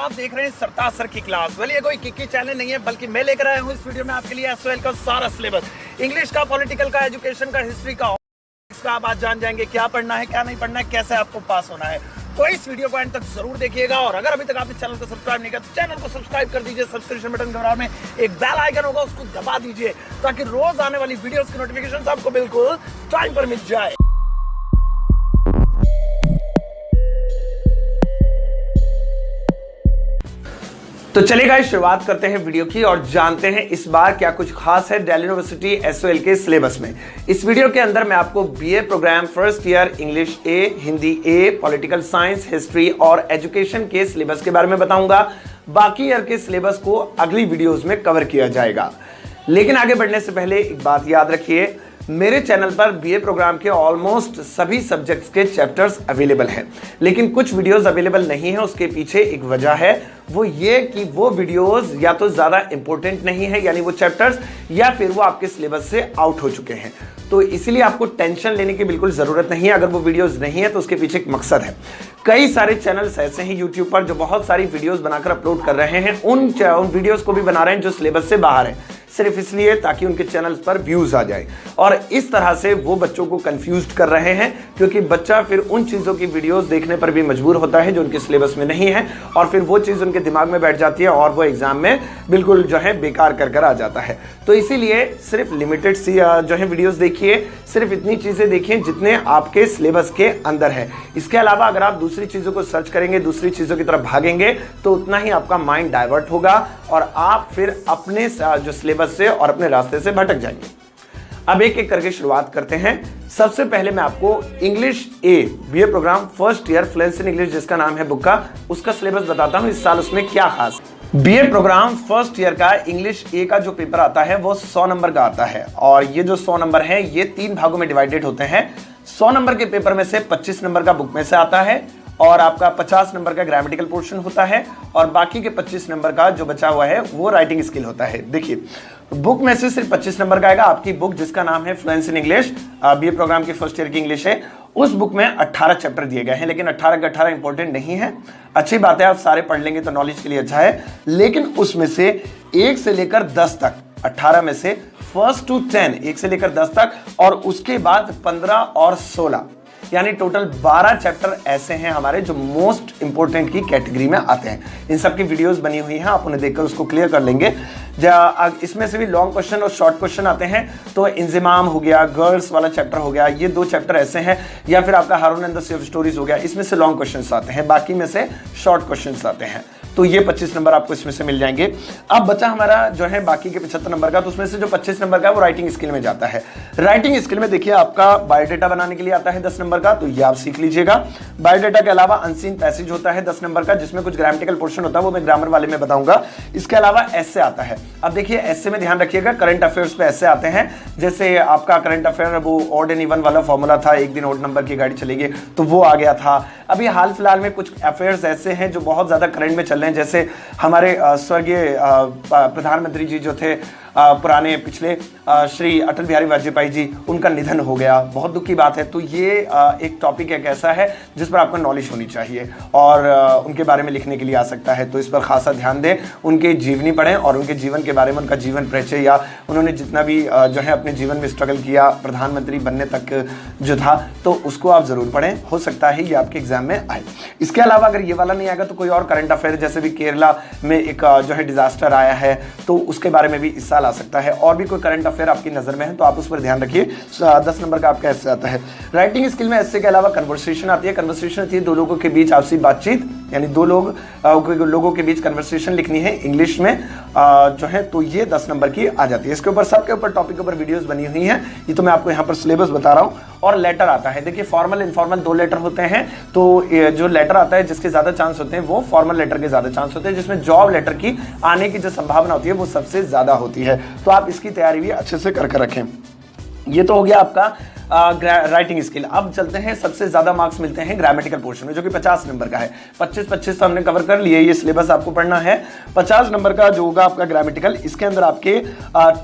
आप देख रहे हैं सरताज सर की क्लास। वेल ये कोई किकी चैनल नहीं है, बल्कि मैं लेकर आया हूँ इस वीडियो में आपके लिए एसओएल का सारा सिलेबस, इंग्लिश का, पॉलिटिकल का, एजुकेशन का, हिस्ट्री का। इसका आप आज जान जाएंगे क्या पढ़ना है, क्या नहीं पढ़ना है, कैसे आपको पास होना है। तो इस वीडियो को एंड तक जरूर देखिएगा। और अगर अभी तक आपने चैनल को सब्सक्राइब नहीं किया तो चैनल को सब्सक्राइब कर दीजिए। सब्सक्रिप्शन बटन के बराबर में एक बेल आइकन होगा, उसको दबा दीजिए ताकि रोज आने वाली वीडियोस की नोटिफिकेशन आपको बिल्कुल टाइम पर मिल जाए। तो चलिए गाइस, शुरुआत करते हैं वीडियो की और जानते हैं इस बार क्या कुछ खास है दिल्ली यूनिवर्सिटी एसओएल के सिलेबस में। इस वीडियो के अंदर मैं आपको BA programme first year English A, Hindi A, political science, history और एजुकेशन के सिलेबस के बारे में बताऊंगा। बाकी ईयर के सिलेबस को अगली वीडियोस में कवर किया जाएगा। लेकिन आगे बढ़ने से पहले एक बात याद रखिए, मेरे चैनल पर बीए प्रोग्राम के ऑलमोस्ट सभी सब्जेक्ट्स के चैप्टर्स अवेलेबल हैं, लेकिन कुछ वीडियोस अवेलेबल नहीं है। उसके पीछे एक वजह है, वो ये कि वो वीडियोस या तो ज्यादा इंपॉर्टेंट नहीं है, यानी वो चैप्टर्स, या फिर वो आपके सिलेबस से आउट हो चुके हैं। तो इसीलिए आपको टेंशन लेने की बिल्कुल जरूरत नहीं है। अगर वो वीडियोस नहीं है तो उसके पीछे एक मकसद है। कई सारे चैनल्स ऐसे हैं यूट्यूब पर जो बहुत सारी वीडियोस बनाकर अपलोड कर रहे हैं, उन वीडियोस को भी बना रहे हैं जो सिलेबस से बाहर है, सिर्फ इसलिए ताकि उनके चैनल्स पर व्यूज आ जाए। और इस तरह से वो बच्चों को कंफ्यूज कर रहे हैं, क्योंकि बच्चा फिर उन चीजों की वीडियोस देखने पर भी मजबूर होता है जो उनके सिलेबस में नहीं है, और फिर वो चीज उनके दिमाग में बैठ जाती है और वो एग्जाम में बिल्कुल जो है बेकार कर आ जाता है। तो इसीलिए सिर्फ लिमिटेड सी जो है वीडियोस देखिए, सिर्फ इतनी चीजें देखिए जितने आपके सिलेबस के अंदर है। इसके अलावा अगर आप दूसरी चीजों को सर्च करेंगे, दूसरी चीजों की तरफ भागेंगे, तो उतना ही आपका माइंड डाइवर्ट होगा और आप फिर अपने जो सिलेबस से और अपने रास्ते से भटक जाएंगे। अब एक एक करके शुरुआत करते हैं। सबसे पहले मैं आपको English a BA programme first year fluency in English, जिसका नाम है बुक का, उसका सिलेबस बताता हूं इस साल उसमें क्या खास। बीए प्रोग्राम फर्स्ट ईयर का इंग्लिश ए का जो पेपर आता है वो 100 नंबर का आता है, और ये जो 100 नंबर है ये 3 भागों में डिवाइडेड होते हैं। 100 नंबर के पेपर में से 25 नंबर का बुक में से आता है, और आपका 50 नंबर का ग्रामेटिकल पोर्शन होता है, और बाकी के 25 नंबर का जो बचा हुआ है वो राइटिंग स्किल होता है। देखिए, बुक में से सिर्फ 25 नंबर का आएगा। आपकी बुक जिसका नाम है fluency in English, BA programme की फर्स्ट ईयर की इंग्लिश है, उस बुक में 18 चैप्टर दिए गए हैं, लेकिन 18 के 18 इंपॉर्टेंट नहीं है। अच्छी बात है, आप सारे पढ़ लेंगे तो नॉलेज के लिए अच्छा है, लेकिन उसमें से 1 से लेकर 10 तक, 18 में से फर्स्ट टू 10, 1 से लेकर 10 तक, और उसके बाद 15 और 16, यानी टोटल 12 चैप्टर ऐसे हैं हमारे जो मोस्ट इंपोर्टेंट की कैटेगरी में आते हैं। इन सब की वीडियोस बनी हुई हैं, आप उन्हें देखकर उसको क्लियर कर लेंगे। इसमें से भी लॉन्ग क्वेश्चन और शॉर्ट क्वेश्चन आते हैं, तो इंजिमाम हो गया, गर्ल्स वाला चैप्टर हो गया, ये 2 चैप्टर ऐसे हैं, या फिर आपका Haroun and the sea of stories हो गया, इसमें से लॉन्ग क्वेश्चन आते हैं, बाकी में से शॉर्ट क्वेश्चन आते हैं। तो ये 25 नंबर आपको इसमें से मिल जाएंगे। अब बचा हमारा जो है बाकी के 75 नंबर का, तो उसमें से जो 25 नंबर का है वो राइटिंग स्किल में जाता है। राइटिंग स्किल में देखिए, आपका बायोडेटा बनाने के लिए आता है 10 नंबर का, तो ये आप सीख लीजिएगा। बायोडेटा के अलावा अनसीन पैसेज होता है 10 नंबर का, जिसमें कुछ ग्रामेटिकल पोर्शन होता है, वो मैं ग्रामर वाले में बताऊंगा। इसके अलावा एस्से आता है। अब देखिए, एस्से में ध्यान रखिएगा, करंट अफेयर्स पे एस्से आते हैं। जैसे आपका करंट अफेयर वो ऑड एंड इवन वाला फॉर्मूला था, एक दिन ऑड नंबर की गाड़ी चलेगी, तो वो आ गया था। अभी हाल फिलहाल में कुछ अफेयर्स ऐसे हैं जो बहुत ज्यादा करंट में चल रहे हैं, जैसे हमारे स्वर्गीय प्रधानमंत्री जी जो थे पुराने पिछले, श्री अटल बिहारी वाजपेयी जी, उनका निधन हो गया, बहुत दुख की बात है। तो ये एक टॉपिक एक ऐसा है जिस पर आपको नॉलेज होनी चाहिए, और उनके बारे में लिखने के लिए आ सकता है, तो इस पर खासा ध्यान दें। उनके जीवनी पढ़ें और उनके जीवन के बारे में, उनका जीवन परिचय, या उन्होंने जितना भी जो है अपने जीवन में स्ट्रगल किया प्रधानमंत्री बनने तक जो था, तो उसको आप जरूर पढ़ें। हो सकता है ये आपके एग्जाम में आए। इसके अलावा अगर ये वाला नहीं आएगा तो कोई और करंट अफेयर, जैसे भी केरला में एक जो है डिजास्टर आया है, तो उसके बारे में भी इस साल आ सकता है। और भी कोई करंट अफेयर आपकी नजर में है तो आप उस पर ध्यान रखिए। 10 नंबर का आपका एस्से आता है। राइटिंग स्किल में एस्से के अलावा कन्वर्सेशन आती है। कन्वर्सेशन आती है 2 लोगों के बीच आपसी बातचीत, यानी 2 लोगों के बीच कन्वर्सेशन लिखनी है इंग्लिश में जो है, तो ये 10 नंबर की आ जाती है। इसके ऊपर सबके ऊपर टॉपिक के ऊपर वीडियोस बनी हुई हैं, ये तो मैं आपको यहाँ पर सिलेबस बता रहा हूँ। और लेटर आता है। देखिए, फॉर्मल इनफॉर्मल 2 लेटर होते हैं, तो जो लेटर आता है जिसके ज्यादा चांस होते हैं वो फॉर्मल लेटर के ज्यादा चांस होते हैं, जिसमें जॉब लेटर की आने की जो संभावना होती है वो सबसे ज्यादा होती है। तो आप इसकी तैयारी भी अच्छे से करके रखें। ये तो हो गया आपका राइटिंग स्किल। अब चलते हैं, सबसे ज्यादा मार्क्स मिलते हैं ग्रामेटिकल पोर्शन में, जो कि 50 नंबर का है। 25 तो हमने कवर कर लिए, ये सिलेबस आपको पढ़ना है। 50 नंबर का जो होगा आपका ग्रामेटिकल, इसके अंदर आपके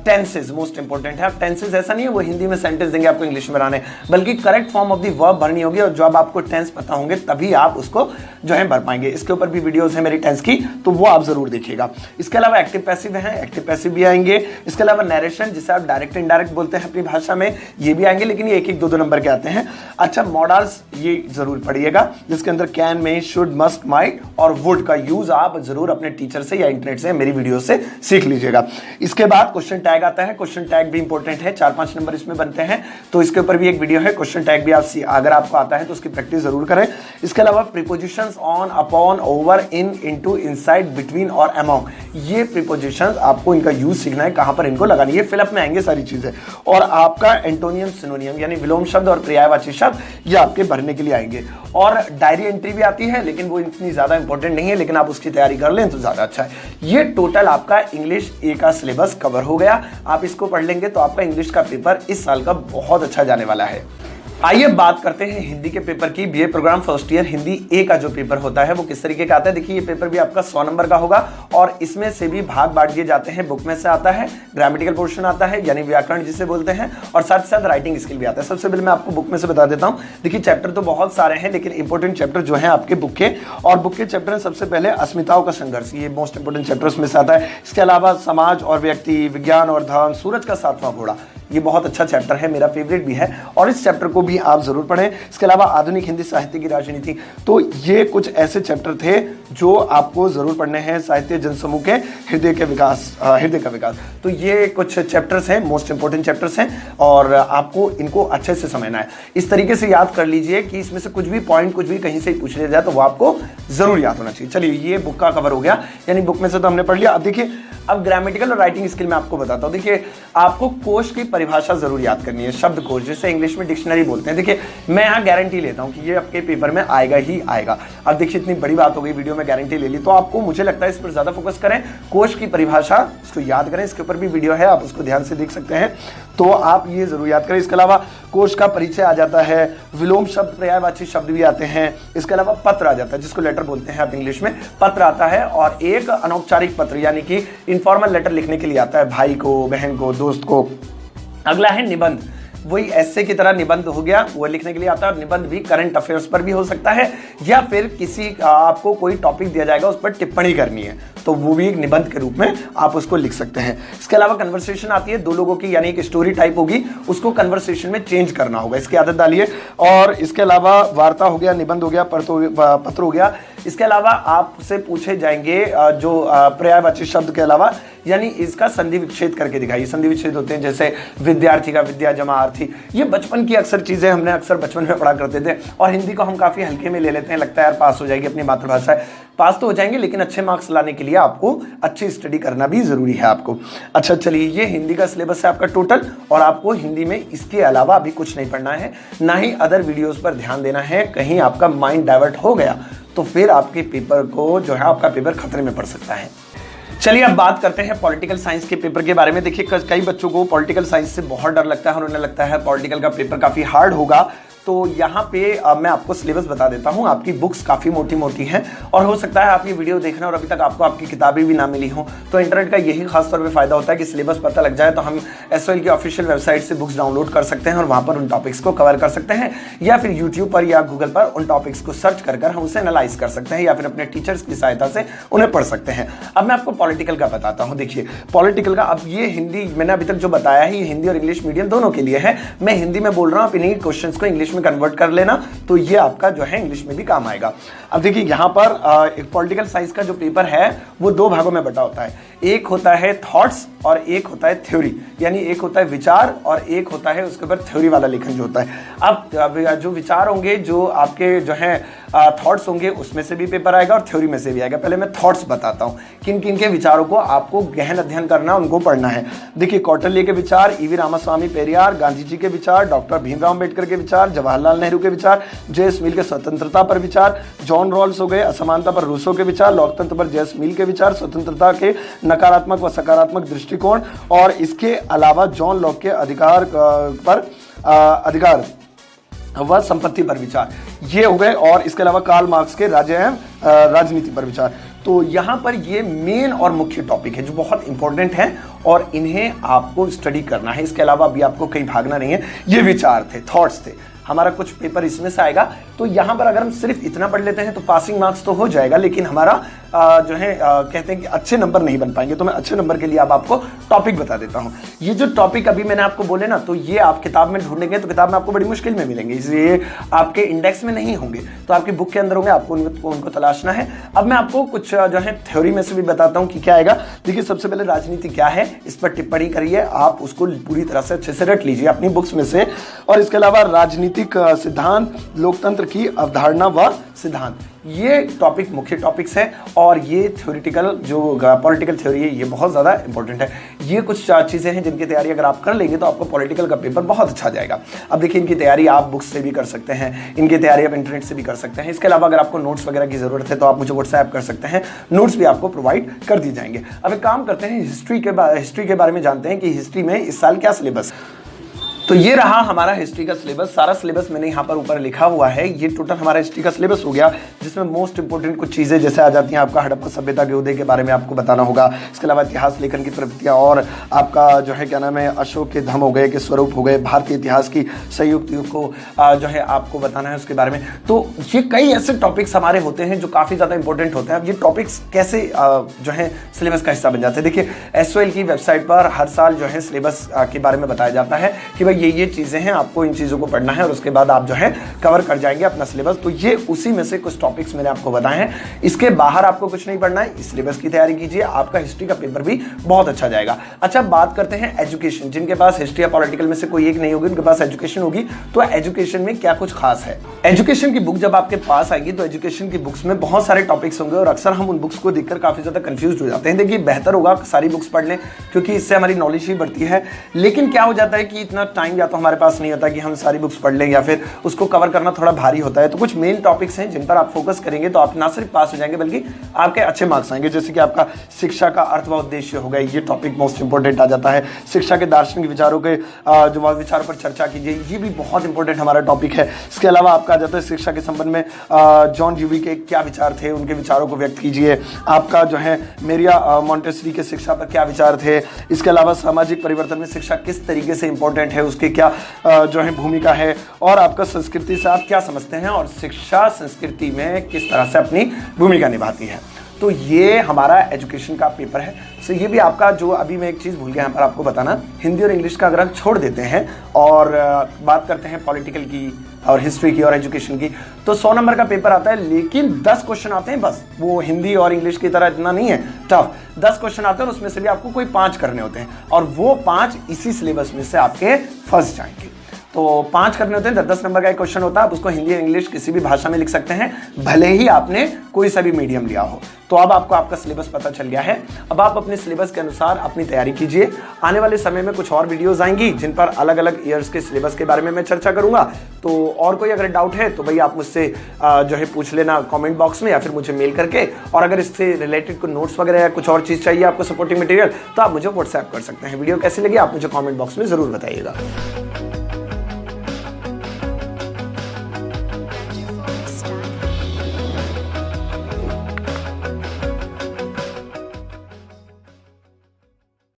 टेंसेस मोस्ट इंपोर्टेंट है। टेंसेस ऐसा नहीं है वो हिंदी में सेंटेंस देंगे आपको इंग्लिश में बनाने, बल्कि correct form of the verb भरनी होगी, और जब आपको टेंस पता होंगे तभी आप उसको जो है भर पाएंगे। इसके ऊपर भी वीडियोस है मेरी टेंस की, तो वो आप जरूर देखिएगा। इसके अलावा एक्टिव पैसिव है, एक्टिव पैसिव भी आएंगे। इसके अलावा नरेशन, जिसे आप डायरेक्ट इनडायरेक्ट बोलते हैं अपनी भाषा में, ये भी आएंगे, लेकिन ये 1-1, 2-2 नंबर के आते हैं। अच्छा, मॉडल्स ये जरूर पढ़िएगा, जिसके अंदर कैन, में, शुड, मस्ट, माइट और वुड का यूज आप जरूर अपने टीचर से या इंटरनेट से, मेरी वीडियो से सीख लीजिएगा। इसके बाद क्वेश्चन टैग आता है। क्वेश्चन टैग भी इंपॉर्टेंट है, 4-5 नंबर इसमें बनते हैं, तो इसके ऊपर भी एक वीडियो है। क्वेश्चन टैग भी आप अगर आपको आता है तो उसकी प्रैक्टिस जरूर करें। इसके अलावा prepositions on, upon, over, in, into, inside, between और अमॉन्ग, ये प्रीपोजिशंस आपको इनका यूज सीखना है, कहां पर इनको लगानी है। फिलअप में आएंगे सारी चीजें। और आपका एंटोनियम, सिनोनियम यानी विलोम शब्द और पर्यायवाची शब्द, ये आपके भरने के लिए आएंगे। और डायरी एंट्री भी आती है, लेकिन वो इतनी ज्यादा इंपॉर्टेंट नहीं है, लेकिन आप उसकी तैयारी कर लें तो ज्यादा अच्छा है। ये टोटल आपका इंग्लिश ए का सिलेबस कवर हो गया। आप इसको पढ़ लेंगे तो आपका इंग्लिश का पेपर इस साल का बहुत अच्छा जाने वाला है। आइए बात करते हैं हिंदी के पेपर की। BA programme first year Hindi A का जो पेपर होता है वो किस तरीके का आता है। देखिए, ये पेपर भी आपका 100 नंबर का होगा, और इसमें से भी भाग बांट दिए जाते हैं। बुक में से आता है, ग्रामेटिकल पोर्शन आता है यानी व्याकरण जिसे बोलते हैं, और साथ साथ राइटिंग स्किल भी आता है। सबसे पहले मैं आपको बुक में से बता देता हूं। देखिए, चैप्टर तो बहुत सारे हैं, लेकिन इंपॉर्टेंट चैप्टर जो है आपके बुक के, और बुक के चैप्टर सबसे पहले अस्मिताओं का संघर्ष, ये मोस्ट इंपोर्टेंट चैप्टर उसमें से आता है। इसके अलावा समाज और व्यक्ति, विज्ञान और धर्म, सूरज का 7वां घोड़ा, ये बहुत अच्छा चैप्टर है, मेरा फेवरेट भी है, और इस चैप्टर को भी आप जरूर पढ़ें। इसके अलावा आधुनिक हिंदी साहित्य की राजनीति, तो ये कुछ ऐसे चैप्टर थे जो आपको जरूर पढ़ने हैं। साहित्य जनसमूह के हृदय का विकास, तो ये कुछ चैप्टर्स हैं, मोस्ट इंपोर्टेंट चैप्टर्स हैं, और आपको इनको अच्छे से समझना है। इस तरीके से याद कर लीजिए कि इसमें से कुछ भी पॉइंट, कुछ भी कहीं से पूछ लिया जाए तो वो आपको जरूर याद होना चाहिए। चलिए, ये बुक का कवर हो गया, यानी बुक में से तो हमने पढ़ लिया। अब देखिए, अब ग्रामेटिकल और राइटिंग स्किल में आपको बताता हूं। देखिए, आपको कोश की परिभाषा जरूर याद करनी है, शब्द कोश, जिसे इंग्लिश में डिक्शनरी बोलते हैं। देखिए, मैं यहाँ गारंटी लेता हूं कि ये आपके पेपर में आएगा ही आएगा। अब देखिए, इतनी बड़ी बात हो गई, वीडियो में गारंटी ले ली, तो आपको, मुझे लगता है, इस पर ज्यादा फोकस करें। कोश की परिभाषा, इसको याद करें, इसके ऊपर भी वीडियो है, आप उसको ध्यान से देख सकते हैं, तो आप ये जरूर याद करें। इसके अलावा कोश का परिचय आ जाता है, विलोम शब्द, पर्यायवाची शब्द भी आते हैं। इसके अलावा पत्र आ जाता है, जिसको लेटर बोलते हैं आप इंग्लिश में, पत्र आता है, और एक अनौपचारिक पत्र यानी कि इनफॉर्मल लेटर लिखने के लिए आता है, भाई को, बहन को, दोस्त को। अगला है निबंध, वही ऐसे की तरह निबंध हो गया, वो लिखने के लिए आता है। और निबंध भी करंट अफेयर्स पर भी हो सकता है, या फिर किसी आपको कोई टॉपिक दिया जाएगा, उस पर टिप्पणी करनी है, तो वो भी एक निबंध के रूप में आप उसको लिख सकते हैं। इसके अलावा कन्वर्सेशन आती है, दो लोगों की, यानी एक स्टोरी टाइप होगी, उसको कन्वर्सेशन में चेंज करना होगा, इसकी आदत डालिए। और इसके अलावा वार्ता हो गया, निबंध हो गया, पत्र हो गया। इसके अलावा आपसे पूछे जाएंगे जो पर्यायवाची शब्द के अलावा, यानी इसका संधि विच्छेद करके दिखाइए। संधि विच्छेद होते हैं जैसे विद्यार्थी का विद्या जमा अर्थी, ये बचपन की अक्सर चीजें हमने अक्सर बचपन में पढ़ा करते थे, और हिंदी को हम काफी हल्के में ले लेते हैं, लगता है यार पास हो जाएगी, अपनी मातृभाषा है, पास तो हो जाएंगे, लेकिन अच्छे मार्क्स लाने के लिए आपको अच्छी स्टडी करना भी जरूरी है आपको। अच्छा, चलिए, ये हिंदी का सिलेबस है आपका टोटल, और आपको हिंदी में इसके अलावा अभी कुछ नहीं पढ़ना है, ना ही अदर वीडियोस पर ध्यान देना है। कहीं आपका माइंड डाइवर्ट हो गया तो फिर आपके पेपर को जो है, आपका पेपर खतरे में पड़ सकता है। चलिए, अब बात करते हैं पॉलिटिकल साइंस के पेपर के बारे में। देखिए, कई बच्चों को पॉलिटिकल साइंस से बहुत डर लगता है और उन्हें लगता है पॉलिटिकल का पेपर काफी हार्ड होगा। तो यहाँ पे मैं आपको सिलेबस बता देता हूँ। आपकी बुक्स काफ़ी मोटी मोटी हैं, और हो सकता है आप ये वीडियो देख रहे हैं और अभी तक आपको आपकी किताबें भी ना मिली हो, तो इंटरनेट का यही खास तौर पे फायदा होता है कि सिलेबस पता लग जाए तो हम एसओएल की ऑफिशियल वेबसाइट से बुक्स डाउनलोड कर सकते हैं और वहाँ पर उन टॉपिक्स को कवर कर सकते हैं, या फिर यूट्यूब पर या गूगल पर उन टॉपिक्स को सर्च कर हम उसे एनालाइज कर सकते हैं, या फिर अपने टीचर्स की सहायता से उन्हें पढ़ सकते हैं। अब मैं आपको पॉलिटिकल का बताता हूँ। देखिए, पॉलिटिकल का, अब ये हिंदी मैंने अभी तक जो बताया है, ये हिंदी और इंग्लिश मीडियम दोनों के लिए है। मैं हिंदी में बोल रहा हूँ, आप इन्हीं क्वेश्चंस को इंग्लिश में कन्वर्ट कर लेना, तो ये आपका जो है इंग्लिश में भी काम आएगा। अब देखिए, यहाँ पर एक पॉलिटिकल साइंस का जो पेपर है वो दो भागों में बटा होता है। एक होता है थॉट्स और एक होता है थ्योरी, यानी एक होता है विचार और एक होता है उसके ऊपर थ्योरी वाला लेखन जो होता है। अब जो विचार होंगे, जो आपके जो है थॉट्स होंगे उसमें से भी पेपर आएगा और थ्योरी में से भी आएगा। पहले मैं थॉट्स बताता हूँ, किन किन के विचारों को आपको गहन अध्ययन करना, उनको पढ़ना है। देखिए, कौटिल्य के विचार, ईवी रामास्वामी पेरियार, गांधी जी के विचार, डॉक्टर भीमराव अंबेडकर के विचार, जवाहरलाल नेहरू के विचार, जेएस मिल के स्वतंत्रता पर विचार, जॉन रॉल्स हो गए असमानता पर रूसो के विचार, लोकतंत्र पर जेएस मिल के विचार, स्वतंत्रता के नकारात्मक व सकारात्मक दृष्टिकोण, और इसके अलावा जॉन लॉक के अधिकार व संपत्ति पर विचार, ये हो गए। और इसके अलावा कार्ल मार्क्स के राज्य एवं राजनीति पर विचार। तो यहाँ पर ये मेन और मुख्य टॉपिक है जो बहुत इंपॉर्टेंट है और इन्हें आपको स्टडी करना है। इसके अलावा अभी आपको कहीं भागना नहीं है। ये विचार थे, थॉट्स थे, हमारा कुछ पेपर इसमें से आएगा। तो यहाँ पर अगर हम सिर्फ इतना पढ़ लेते हैं तो पासिंग मार्क्स तो हो जाएगा, लेकिन हमारा जो है कहते हैं कि अच्छे नंबर नहीं बन पाएंगे। तो मैं अच्छे नंबर के लिए अब आपको टॉपिक बता देता हूँ। ये जो टॉपिक अभी मैंने आपको बोले ना, तो ये आप किताब में ढूंढेंगे तो किताब में आपको बड़ी मुश्किल में मिलेंगे, इसलिए आपके इंडेक्स में नहीं होंगे, तो आपकी बुक के अंदर होंगे, आपको उनको तलाशना है। अब मैं आपको कुछ जो है थ्योरी में से भी बताता हूँ कि क्या आएगा। देखिए, सबसे पहले राजनीति क्या है, इस पर टिप्पणी करिए, आप उसको पूरी तरह से अच्छे से रट लीजिए अपनी बुक्स में से। और इसके अलावा राजनीतिक सिद्धांत, लोकतंत्र की अवधारणा व सिद्धांत, ये टॉपिक मुख्य टॉपिक्स है। और ये थ्योरेटिकल जो पॉलिटिकल थ्योरी है, ये बहुत ज़्यादा इंपॉर्टेंट है। ये कुछ चीज़ें हैं जिनकी तैयारी अगर आप कर लेंगे तो आपको पॉलिटिकल का पेपर बहुत अच्छा जाएगा। अब देखिए, इनकी तैयारी आप बुक्स से भी कर सकते हैं, इनकी तैयारी आप इंटरनेट से भी कर सकते हैं। इसके अलावा अगर आपको नोट्स वगैरह की ज़रूरत है तो आप मुझे व्हाट्सएप कर सकते हैं, नोट्स भी आपको प्रोवाइड कर दिए जाएंगे। अब एक काम करते हैं, हिस्ट्री के बारे में जानते हैं कि हिस्ट्री में इस साल क्या सिलेबस। तो ये रहा हमारा हिस्ट्री का सिलेबस। सारा सिलेबस मैंने यहाँ पर ऊपर लिखा हुआ है। ये टोटल हमारा हिस्ट्री का सिलेबस हो गया, जिसमें मोस्ट इंपोर्टेंट कुछ चीज़ें जैसे आ जाती हैं। आपका हड़प्पा सभ्यता के उदय के बारे में आपको बताना होगा। इसके अलावा इतिहास लेखन की प्रवृत्तियाँ, और आपका जो है क्या नाम है, अशोक के धर्म हो गए, के स्वरूप हो गए, भारतीय इतिहास की संयुक्त युग को जो है आपको बताना है उसके बारे में। तो ये कई ऐसे टॉपिक्स हमारे होते हैं जो काफ़ी ज़्यादा इंपॉर्टेंट होते हैं। अब ये टॉपिक्स कैसे जो है सिलेबस का हिस्सा बन जाते हैं। देखिए, SOL की वेबसाइट पर हर साल जो है सिलेबस के बारे में बताया जाता है कि भाई ये चीज़ें हैं, आपको इन चीज़ों को पढ़ना है और उसके बाद आप जो है कवर कर जाएंगे अपना सिलेबस। तो ये उसी में से कुछ टॉपिक्स मैंने आपको बताए हैं। इसके बाहर आपको कुछ नहीं पढ़ना है, इस सिलेबस की तैयारी कीजिए, आपका हिस्ट्री का पेपर भी बहुत अच्छा जाएगा। अच्छा, बात करते हैं एजुकेशन। जिनके पास हिस्ट्री या पॉलिटिकल में से कोई एक नहीं होगी, उनके पास एजुकेशन होगी। तो एजुकेशन में क्या कुछ खास है। एजुकेशन की बुक जब आपके पास आएगी तो एजुकेशन की बुक्स में बहुत सारे टॉपिक्स होंगे और अक्सर हम उन बुक्स को देखकर काफी ज्यादा कंफ्यूज हो जाते हैं। देखिए, बेहतर होगा सारी बुक्स पढ़ लें, क्योंकि इससे हमारी नॉलेज ही बढ़ती है। लेकिन क्या हो जाता है कि इतना टाइम या तो हमारे पास नहीं होता कि हम सारी बुक्स पढ़ लें, या फिर उसको कवर करना थोड़ा भारी होता है। तो कुछ मेन टॉपिक्स हैं जिन पर आप फोकस करेंगे तो आप ना सिर्फ पास हो जाएंगे बल्कि आपके अच्छे मार्क्स आएंगे। जैसे कि आपका शिक्षा का अर्थ व उद्देश्य हो गया, ये टॉपिक मोस्ट इंपोर्टेंट आ जाता है। शिक्षा के दार्शनिक विचारों के जो विचारों पर चर्चा कीजिए, ये भी बहुत इंपॉर्टेंट हमारा टॉपिक है। इसके अलावा आपका आ जाता है शिक्षा के संबंध में जॉन ड्यूवी के क्या विचार थे, उनके विचारों को व्यक्त कीजिए। आपका जो है मेरिया मॉन्टेसरी के शिक्षा पर क्या विचार थे। इसके अलावा सामाजिक परिवर्तन में शिक्षा किस तरीके से इंपॉर्टेंट है, उसके क्या जो है भूमिका है, और आपका संस्कृति से आप क्या समझते हैं और शिक्षा संस्कृति में किस तरह से अपनी भूमिका निभाती है। तो ये हमारा एजुकेशन का पेपर है। तो ये भी आपका जो अभी मैं एक चीज़ भूल गया यहाँ पर आपको बताना, हिंदी और इंग्लिश का अगर हम छोड़ देते हैं और बात करते हैं पॉलिटिकल की और हिस्ट्री की और एजुकेशन की, तो 100 नंबर का पेपर आता है, लेकिन 10 क्वेश्चन आते हैं बस। वो हिंदी और इंग्लिश की तरह इतना नहीं है टफ। 10 क्वेश्चन आते हैं और उसमें से भी आपको कोई 5 करने होते हैं, और वो 5 इसी सिलेबस में से आपके फंस जाएंगे। तो 5 करने होते हैं, 10 नंबर का एक क्वेश्चन होता है। आप उसको हिंदी या इंग्लिश किसी भी भाषा में लिख सकते हैं, भले ही आपने कोई सा भी मीडियम लिया हो। तो अब आपको आपका सिलेबस पता चल गया है। अब आप अपने सिलेबस के अनुसार अपनी तैयारी कीजिए। आने वाले समय में कुछ और वीडियोस आएंगी जिन पर अलग अलग ईयर्स के सिलेबस के बारे में मैं चर्चा करूंगा। तो और कोई अगर डाउट है तो भाई आप मुझसे जो है पूछ लेना कमेंट बॉक्स में, या फिर मुझे मेल करके। और अगर इससे रिलेटेड कोई नोट्स वगैरह या कुछ और चीज़ चाहिए आपको सपोर्टिंग मटेरियल, तो आप मुझे व्हाट्सएप कर सकते हैं। वीडियो कैसी लगी आप मुझे कॉमेंट बॉक्स में ज़रूर बताइएगा।